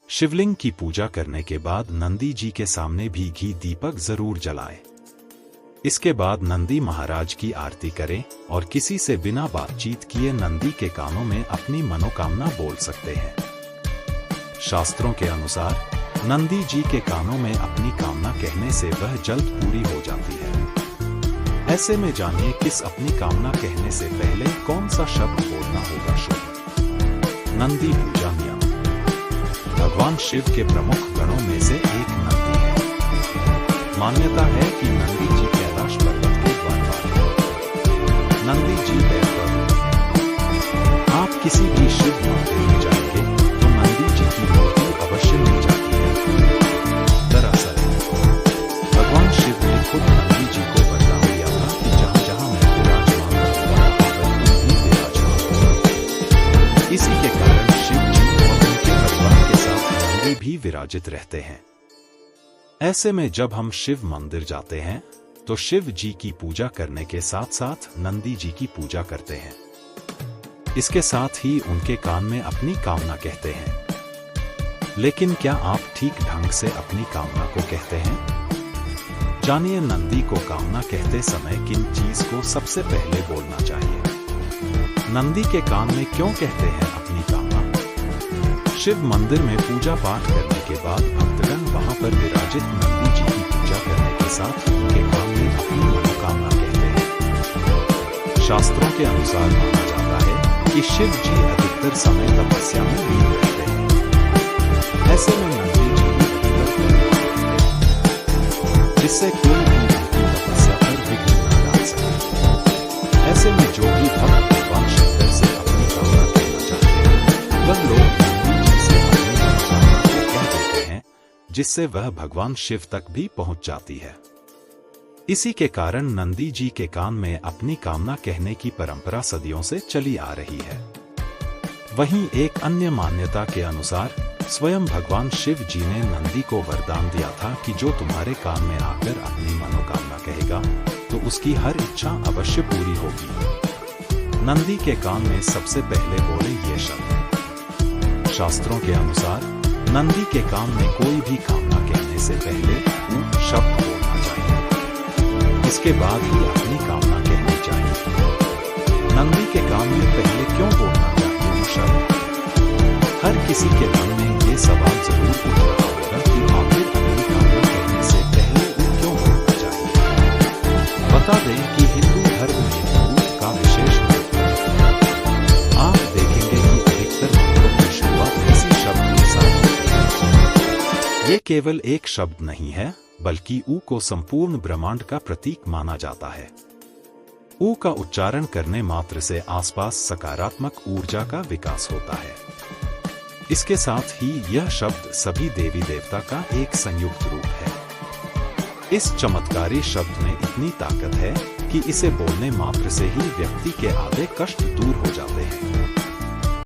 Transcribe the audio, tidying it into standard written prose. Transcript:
शिवलिंग की पूजा करने के बाद नंदी जी के सामने भी घी दीपक जरूर जलाएं। इसके बाद नंदी महाराज की आरती करें और किसी से बिना बातचीत किए नंदी के कानों में अपनी मनोकामना बोल सकते हैं। शास्त्रों के अनुसार नंदी जी के कानों में अपनी कामना कहने से वह जल्द पूरी हो जाती है। ऐसे में जानिए किस अपनी कामना कहने से पहले कौन सा शब्द बोलना होगा शुभ। नंदी पूजा नियम। भगवान शिव के प्रमुख गणों में से एक नंदी है। मान्यता है कि नंदी जी कैलाश पर्वत के वनवासी हैं। नंदी जी बैठकर आप किसी भी शिव मंदिर में जाएंगे तो नंदी जी की मूर्ति अवश्य मिल जाती है। दरअसल भगवान शिव ने खुद नंदी जी को वरदान दिया था कि जहां जहां मैं विराजमान रहूंगा तुम भी विराजमान होगा। इसी के कारण शिव जी और उनके परिवार के साथ नंदी भी विराजित रहते हैं। ऐसे में जब हम शिव मंदिर जाते हैं तो शिव जी की पूजा करने के साथ साथ नंदी जी की पूजा करते हैं। इसके साथ ही उनके कान में अपनी कामना कहते हैं। लेकिन क्या आप ठीक ढंग से अपनी कामना को कहते हैं? जानिए नंदी को कामना कहते समय किन चीज को सबसे पहले बोलना चाहिए। नंदी के कान में क्यों कहते हैं अपनी कामना? शिव मंदिर में पूजा पाठ करने के बाद भक्तगण वहां पर विराजित नंदी जी की पूजा करने के साथ उनके कान में अपनी मनोकामना कहते हैं। शास्त्रों के अनुसार माना जाता है कि शिव जी अधिकतर समय तपस्या में लीन रहते हैं। ऐसे में नंदी जी जिससे कोई भी उनकी तपस्या पर विघ्न न डाल सके। ऐसे में जो भी भक्त भगवान शंकर से अपनी कामना कहना चाहते हैं वह लोग नंदी जी से अपनी मनोकामना को कह देते हैं, जिससे वह भगवान शिव तक भी पहुंच जाती है। इसी के कारण नंदी जी के कान में अपनी कामना कहने की परंपरा सदियों से चली आ रही है। वहीं एक अन्य मान्यता के अनुसार स्वयं भगवान शिव जी ने नंदी को वरदान दिया था कि जो तुम्हारे कान में आकर अपनी मनोकामना कहेगा तो उसकी हर इच्छा अवश्य पूरी होगी। नंदी के कान में सबसे पहले बोले ये शब्द। शास्त्रों के अनुसार नंदी के कान में कोई भी कामना कहने से पहले ऊ शब्द बोलना चाहिए। इसके बाद ही अपनी कामना कहनी चाहिए। नंदी के कान में पहले क्यों बोलना चाहिए वो शब्द? हर किसी के मन में ये सवाल जरूर उठ रहा होगा कि आखिर अपनी कामना कहने से पहले ऊ क्यों बोलना चाहिए। बता दें कि हिंदू धर्म में ऊ का विशेष महत्व है। आप देखेंगे कि अधिकतर मंत्रों की शुरुआत इसी शब्द के साथ होती है। ये केवल एक शब्द नहीं है बल्कि ऊ को संपूर्ण ब्रह्मांड का प्रतीक माना जाता है। ऊ का उच्चारण करने मात्र से आसपास सकारात्मक ऊर्जा का विकास होता है। इसके साथ ही यह शब्द सभी देवी देवता का एक संयुक्त रूप है। इस चमत्कारी शब्द में इतनी ताकत है कि इसे बोलने मात्र से ही व्यक्ति के आधे कष्ट दूर हो जाते हैं।